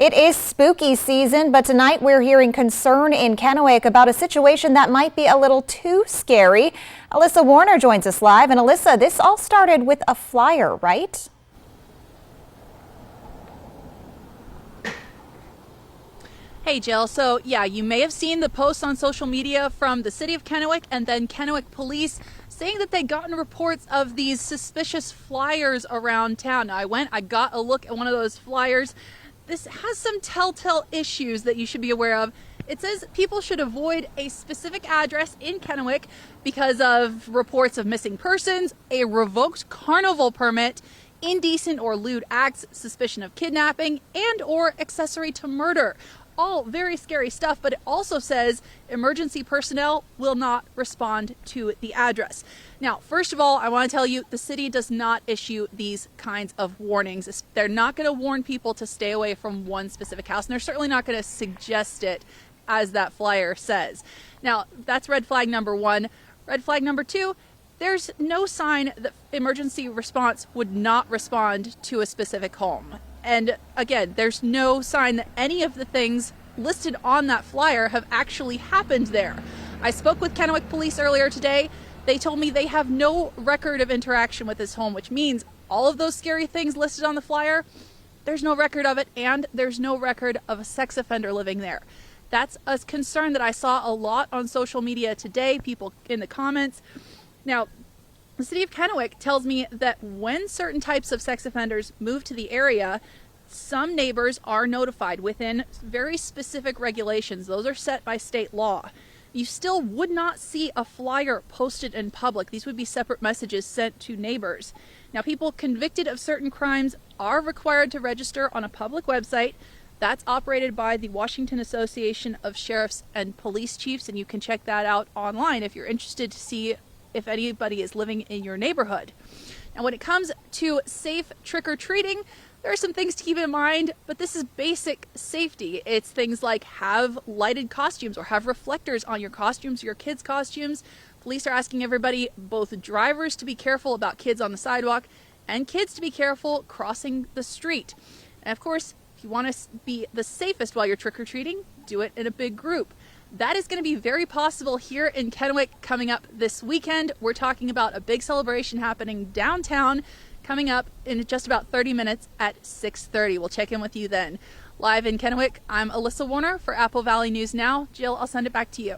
It is spooky season, but tonight we're hearing concern in Kennewick about a situation that might be a little too scary. Alyssa Warner joins us live. And Alyssa, this all started with a flyer, right? Hey Jill, so yeah, you may have seen the posts on social media from the city of Kennewick and then Kennewick police saying that they'd gotten reports of these suspicious flyers around town. Now I got a look at one of those flyers. This has some telltale issues that you should be aware of. It says people should avoid a specific address in Kennewick because of reports of missing persons, a revoked carnival permit, indecent or lewd acts, suspicion of kidnapping, and or accessory to murder. All very scary stuff, but it also says emergency personnel will not respond to the address. Now, first of all, I want to tell you the city does not issue these kinds of warnings. They're not going to warn people to stay away from one specific house, and they're certainly not going to suggest it as that flyer says. Now, that's red flag number one. Red flag number two, there's no sign that emergency response would not respond to a specific home. And again, there's no sign that any of the things listed on that flyer have actually happened there. I spoke with Kennewick police earlier today. They told me they have no record of interaction with this home, which means all of those scary things listed on the flyer, there's no record of it, and there's no record of a sex offender living there. That's a concern that I saw a lot on social media today, people in the comments. Now, the city of Kennewick tells me that when certain types of sex offenders move to the area, some neighbors are notified within very specific regulations. Those are set by state law. You still would not see a flyer posted in public. These would be separate messages sent to neighbors. Now, people convicted of certain crimes are required to register on a public website. That's operated by the Washington Association of Sheriffs and Police Chiefs, and you can check that out online if you're interested to see if anybody is living in your neighborhood. Now, when it comes to safe trick-or-treating, there are some things to keep in mind, but this is basic safety. It's things like have lighted costumes or have reflectors on your costumes, your kids' costumes. Police are asking everybody, both drivers to be careful about kids on the sidewalk and kids to be careful crossing the street. And of course, if you want to be the safest while you're trick-or-treating, do it in a big group. That is going to be very possible here in Kennewick coming up this weekend. We're talking about a big celebration happening downtown coming up in just about 30 minutes at 6:30. We'll check in with you then. Live in Kennewick, I'm Alyssa Warner for Apple Valley News Now. Jill, I'll send it back to you.